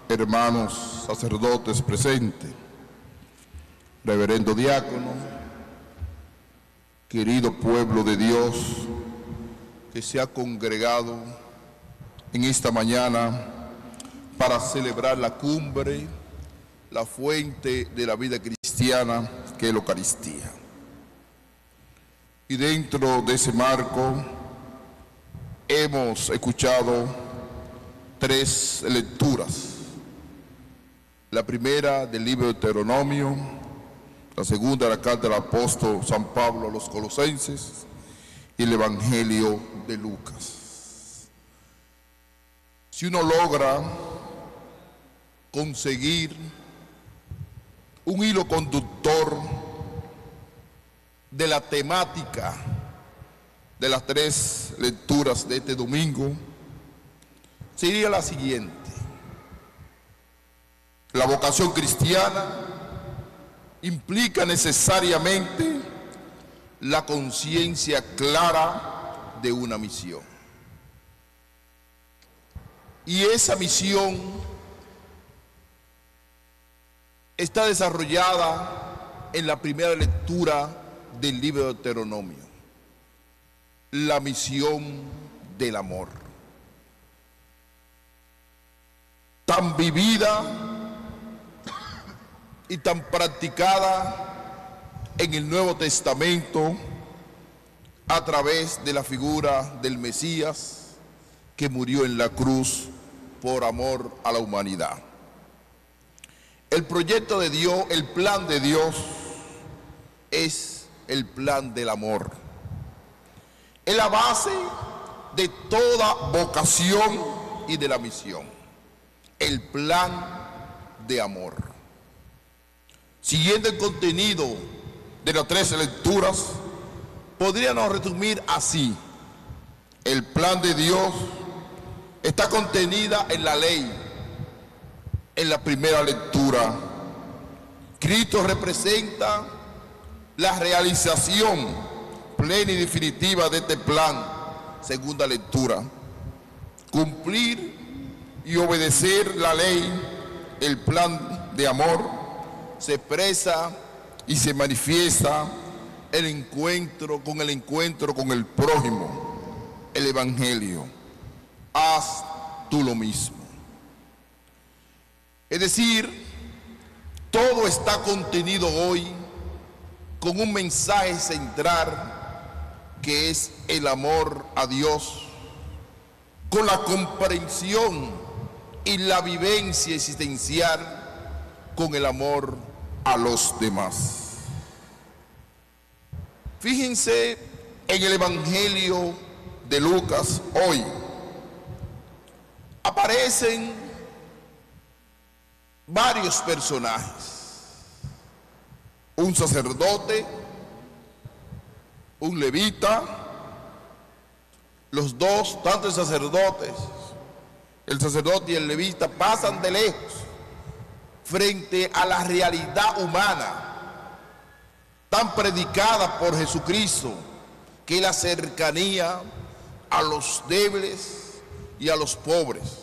Hermanos sacerdotes presentes, reverendo diácono, querido pueblo de Dios que se ha congregado en esta mañana para celebrar la cumbre, la fuente de la vida cristiana que es la Eucaristía. Y dentro de ese marco hemos escuchado 3 lecturas. La primera del libro de Deuteronomio, la segunda de la carta del apóstol San Pablo a los Colosenses y el Evangelio de Lucas. Si uno logra conseguir un hilo conductor de la temática de las 3 lecturas de este domingo, sería la siguiente: la vocación cristiana implica necesariamente la conciencia clara de una misión. Y esa misión está desarrollada en la primera lectura del libro de Deuteronomio, la misión del amor, tan vivida y tan practicada en el Nuevo Testamento a través de la figura del Mesías que murió en la cruz por amor a la humanidad. El proyecto de Dios, el plan de Dios, es el plan del amor. Es la base de toda vocación y de la misión. El plan de amor. Siguiendo el contenido de las 3 lecturas, podríamos resumir así: el plan de Dios está contenida en la ley. En la primera lectura, Cristo representa la realización plena y definitiva de este plan. Segunda lectura, cumplir y obedecer la ley, el plan de amor, se expresa y se manifiesta el encuentro con el prójimo, el Evangelio. Haz tú lo mismo. Es decir, todo está contenido hoy con un mensaje central que es el amor a Dios, con la comprensión y la vivencia existencial con el amor a los demás. Fíjense en el Evangelio de Lucas hoy. Aparecen varios personajes: un sacerdote, un levita. Los dos, tanto el sacerdote y el levita, pasan de lejos frente a la realidad humana tan predicada por Jesucristo, que es la cercanía a los débiles y a los pobres.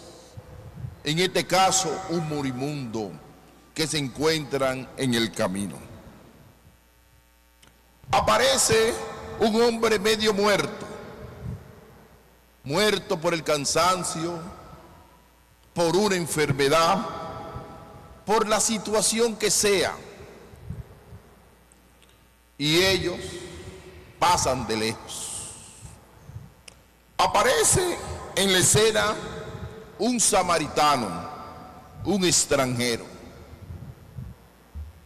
En este caso, un moribundo que se encuentran en el camino. Aparece un hombre medio muerto, muerto por el cansancio, por una enfermedad, por la situación que sea. Y ellos pasan de lejos. Aparece en la escena un samaritano, un extranjero.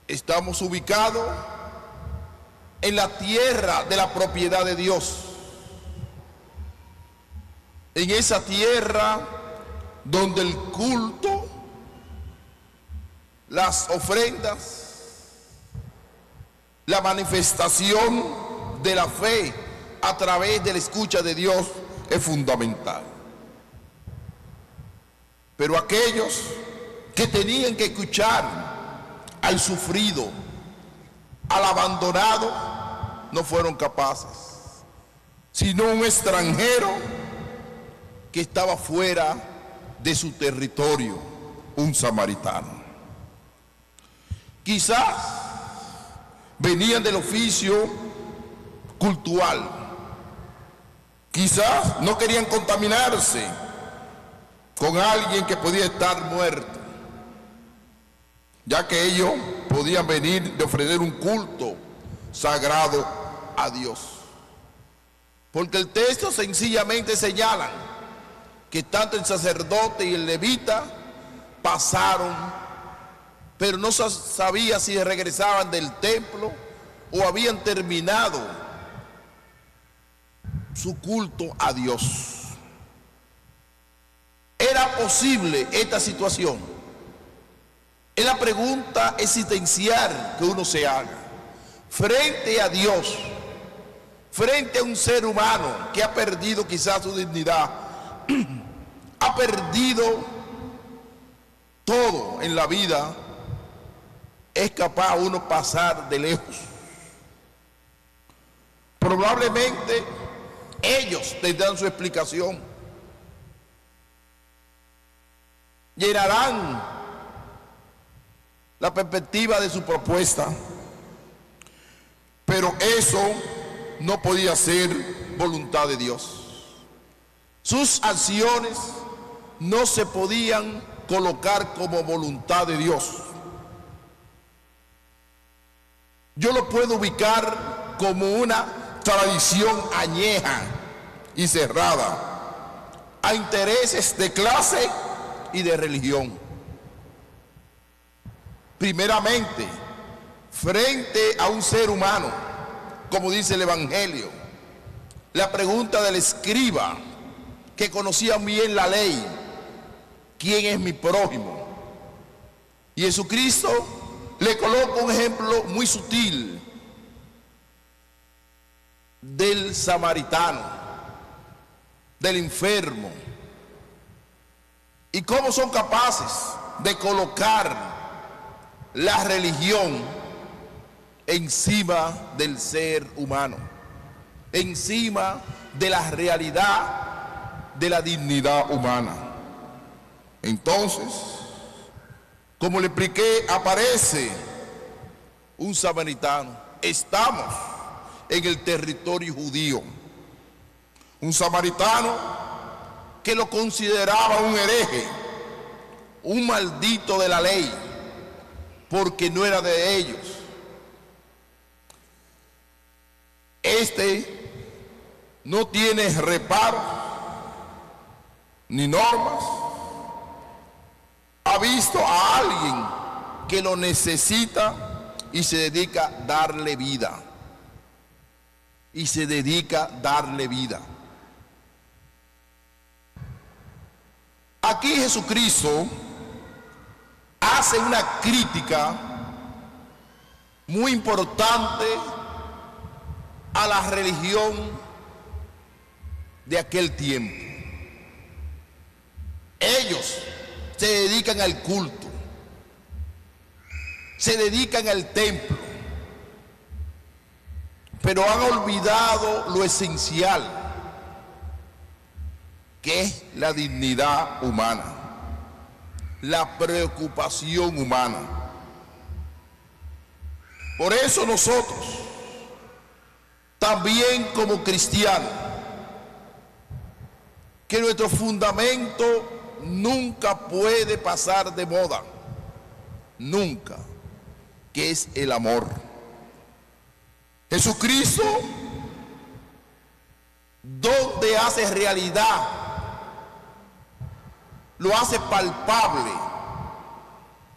Estamos ubicados en la tierra de la propiedad de Dios. En esa tierra donde el culto, las ofrendas, la manifestación de la fe a través de la escucha de Dios es fundamental. Pero aquellos que tenían que escuchar al sufrido, al abandonado, no fueron capaces, sino un extranjero que estaba fuera de su territorio, un samaritano. Quizás venían del oficio cultural, quizás no querían contaminarse con alguien que podía estar muerto, ya que ellos podían venir de ofrecer un culto sagrado a Dios. Porque el texto sencillamente señala que tanto el sacerdote y el levita pasaron, pero no sabía si regresaban del templo o habían terminado su culto a Dios. ¿Era posible esta situación? Es la pregunta existencial que uno se haga frente a Dios, frente a un ser humano que ha perdido quizás su dignidad, ha perdido todo en la vida. Es capaz uno pasar de lejos. Probablemente ellos tendrán su explicación, llenarán la perspectiva de su propuesta, pero eso no podía ser voluntad de Dios. Sus acciones no se podían colocar como voluntad de Dios. Yo lo puedo ubicar como una tradición añeja y cerrada a intereses de clase y de religión. Primeramente, frente a un ser humano, como dice el Evangelio, la pregunta del escriba, que conocía bien la ley: ¿quién es mi prójimo? Y Jesucristo le coloca un ejemplo muy sutil del samaritano, del enfermo, y cómo son capaces de colocar la religión encima del ser humano, encima de la realidad de la dignidad humana. Entonces, como le expliqué, aparece un samaritano. Estamos en el territorio judío. Un samaritano que lo consideraba un hereje, un maldito de la ley, porque no era de ellos. Este no tiene reparo ni normas. Ha visto a alguien que lo necesita y se dedica a darle vida. Y se dedica a darle vida. Aquí Jesucristo hace una crítica muy importante a la religión de aquel tiempo. Ellos se dedican al culto, se dedican al templo, pero han olvidado lo esencial, que es la dignidad humana, la preocupación humana. Por eso nosotros, también como cristianos, que nuestro fundamento nunca puede pasar de moda, nunca, que es el amor. Jesucristo, donde hace realidad, lo hace palpable,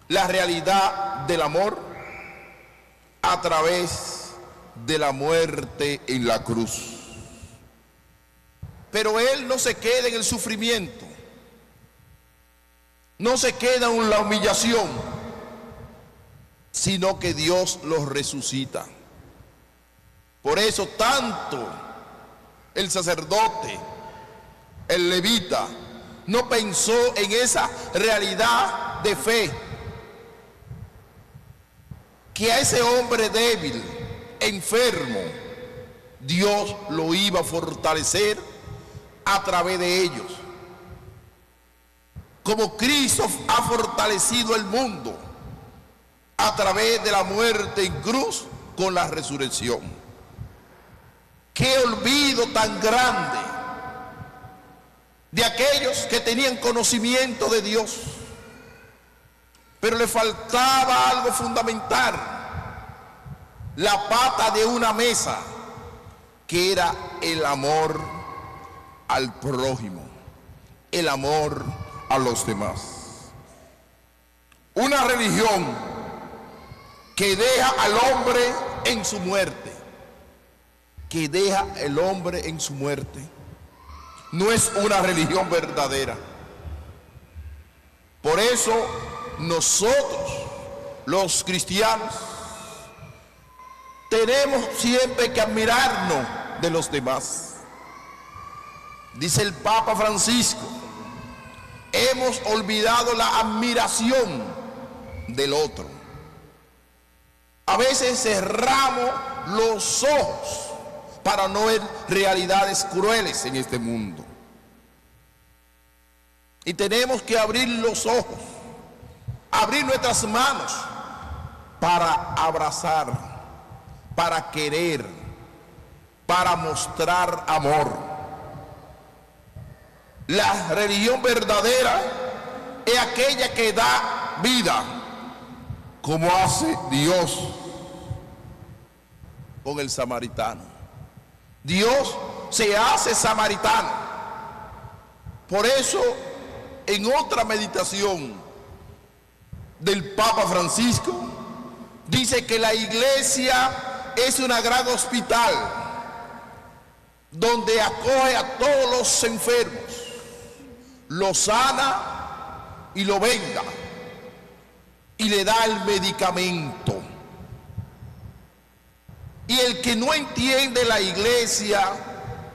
la realidad del amor a través de la muerte en la cruz. Pero Él no se queda en el sufrimiento, no se queda en la humillación, sino que Dios los resucita. Por eso tanto el sacerdote, el levita, no pensó en esa realidad de fe, que a ese hombre débil, enfermo, Dios lo iba a fortalecer a través de ellos. como Cristo ha fortalecido el mundo a través de la muerte en cruz con la resurrección. Qué olvido tan grande de aquellos que tenían conocimiento de Dios, pero le faltaba algo fundamental, la pata de una mesa, que era el amor al prójimo, el amor a los demás. Una religión que deja al hombre en su muerte, que deja al hombre en su muerte, no es una religión verdadera. Por eso nosotros, los cristianos, tenemos siempre que admirarnos de los demás. Dice el Papa Francisco, hemos olvidado la admiración del otro. A veces cerramos los ojos para no ver realidades crueles en este mundo. Y tenemos que abrir los ojos, abrir nuestras manos para abrazar, para querer, para mostrar amor. La religión verdadera es aquella que da vida, como hace Dios con el samaritano. Dios se hace samaritano. Por eso, en otra meditación del Papa Francisco, dice que la iglesia es una gran hospital donde acoge a todos los enfermos, lo sana y lo venga y le da el medicamento. Y el que no entiende la iglesia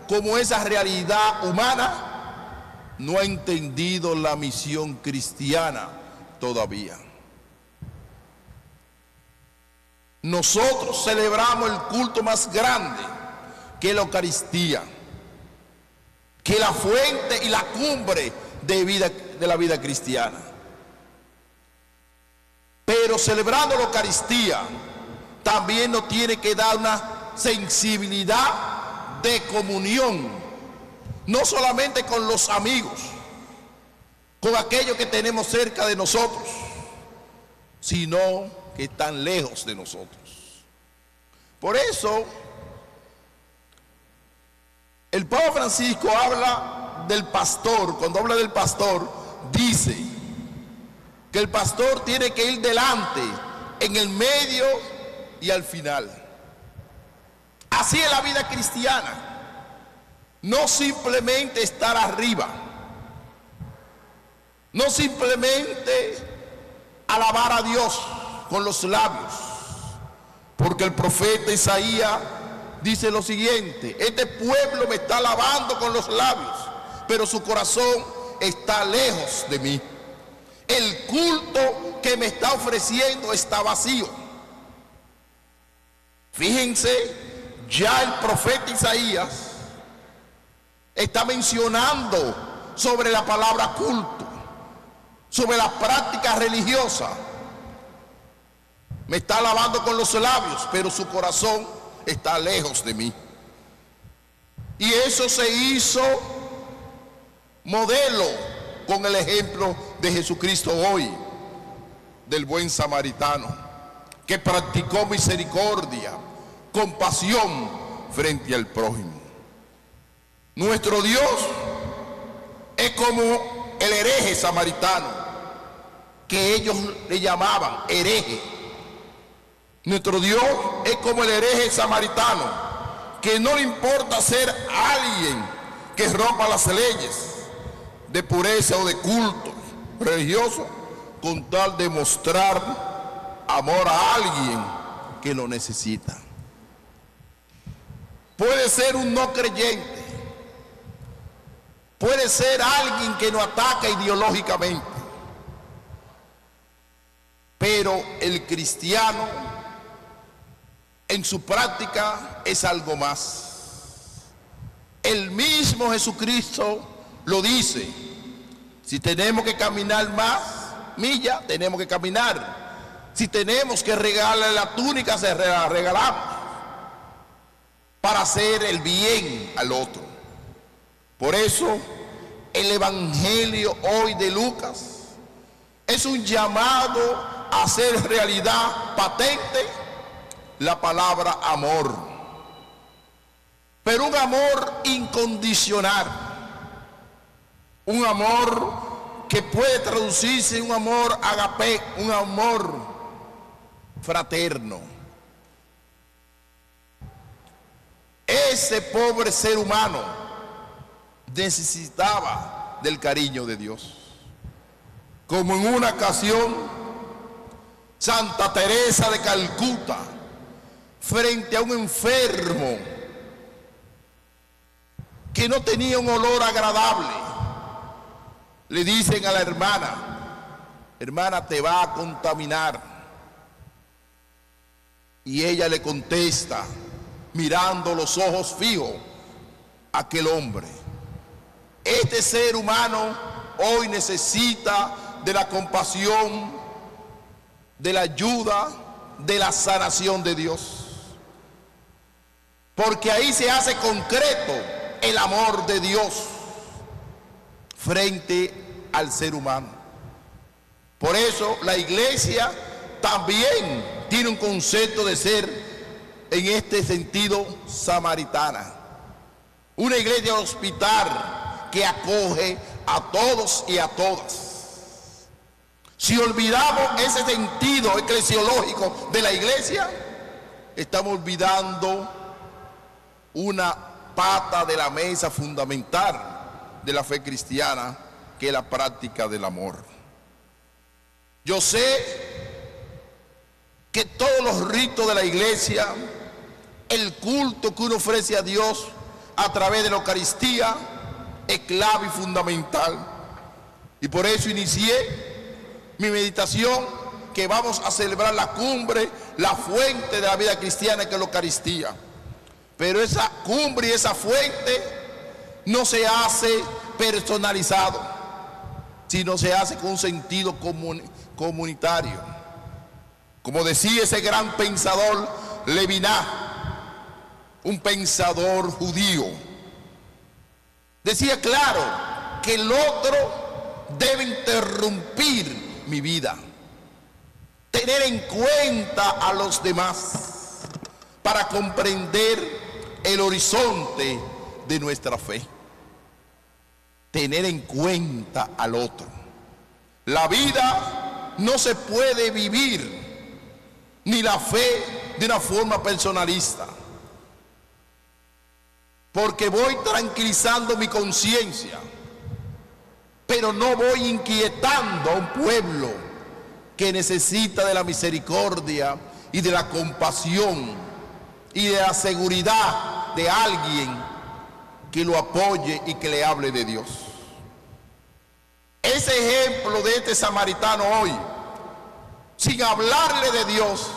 como esa realidad humana, no ha entendido la misión cristiana todavía. Nosotros celebramos el culto más grande, que es la Eucaristía, que es la fuente y la cumbre de la vida cristiana. Pero celebrando la Eucaristía también nos tiene que dar una sensibilidad de comunión, no solamente con los amigos, con aquellos que tenemos cerca de nosotros, sino que están lejos de nosotros. Por eso el Papa Francisco habla del pastor. Cuando habla del pastor, dice que el pastor tiene que ir delante, en el medio y al final. Así es la vida cristiana. No simplemente estar arriba, no simplemente alabar a Dios con los labios, porque el profeta Isaías dice lo siguiente: este pueblo me está alabando con los labios, pero su corazón está lejos de mí. El culto que me está ofreciendo está vacío. Fíjense, ya el profeta Isaías está mencionando sobre la palabra culto, sobre la práctica religiosa. Me está alabando con los labios, pero su corazón está lejos de mí. Y eso se hizo modelo con el ejemplo de Jesucristo hoy, del buen samaritano, que practicó misericordia, compasión frente al prójimo. Nuestro Dios es como el hereje samaritano, que ellos le llamaban hereje. Nuestro Dios es como el hereje samaritano, que no le importa ser alguien que rompa las leyes de pureza o de culto religioso, con tal de mostrar amor a alguien que lo necesita. Puede ser un no creyente, puede ser alguien que nos ataca ideológicamente, pero el cristiano en su práctica es algo más. El mismo Jesucristo lo dice: Si tenemos que caminar más millas, tenemos que caminar. Si tenemos que regalarle la túnica, se la regalamos para hacer el bien al otro. Por eso el evangelio hoy de Lucas es un llamado a hacer realidad patente la palabra amor, pero un amor incondicional, un amor que puede traducirse en un amor agape, un amor fraterno. Ese pobre ser humano necesitaba del cariño de Dios. Como en una ocasión, Santa Teresa de Calcuta, frente a un enfermo que no tenía un olor agradable, le dicen a la hermana: hermana, te va a contaminar. Y ella le contesta, mirando los ojos fijos a aquel hombre: este ser humano hoy necesita de la compasión, de la ayuda, de la sanación de Dios. Porque ahí se hace concreto el amor de Dios frente al ser humano. Por eso la iglesia también tiene un concepto de ser, en este sentido, samaritana. Una iglesia hospital que acoge a todos y a todas. Si olvidamos ese sentido eclesiológico de la iglesia, estamos olvidando una pata de la mesa fundamental de la fe cristiana, que es la práctica del amor. Yo sé que todos los ritos de la iglesia, el culto que uno ofrece a Dios a través de la Eucaristía, es clave y fundamental. Y por eso inicié mi meditación, que vamos a celebrar la cumbre, la fuente de la vida cristiana, que es la Eucaristía. Pero esa cumbre y esa fuente no se hace personalizado, sino se hace con un sentido comunitario. Como decía ese gran pensador Levinas, un pensador judío, decía claro que el otro debe interrumpir mi vida, tener en cuenta a los demás para comprender el horizonte de nuestra fe. Tener en cuenta al otro. La vida no se puede vivir, ni la fe, de una forma personalista, porque voy tranquilizando mi conciencia, pero no voy inquietando a un pueblo que necesita de la misericordia y de la compasión y de la seguridad de alguien que lo apoye y que le hable de Dios. Ese ejemplo de este samaritano hoy, sin hablarle de Dios,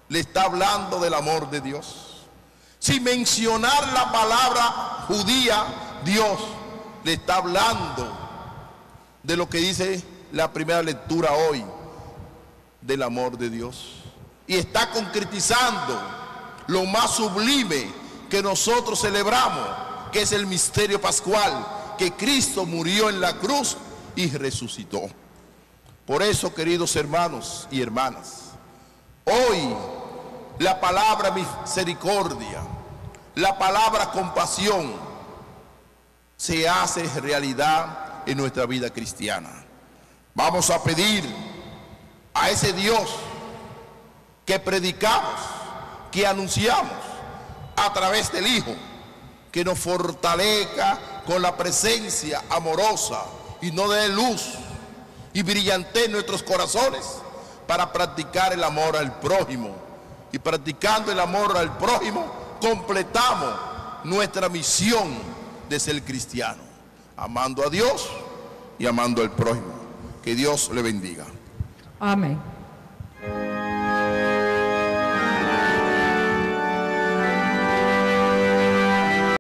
le está hablando del amor de Dios. Sin mencionar la palabra judía, Dios le está hablando de lo que dice la primera lectura hoy, del amor de Dios. Y está concretizando lo más sublime que nosotros celebramos, que es el misterio pascual, que Cristo murió en la cruz y resucitó. Por eso, queridos hermanos y hermanas, hoy la palabra misericordia, la palabra compasión, se hace realidad en nuestra vida cristiana. Vamos a pedir a ese Dios que predicamos, que anunciamos a través del Hijo, que nos fortalezca con la presencia amorosa y no dé luz y brillantez en nuestros corazones para practicar el amor al prójimo. Y practicando el amor al prójimo, completamos nuestra misión de ser cristiano, amando a Dios y amando al prójimo. Que Dios le bendiga. Amén.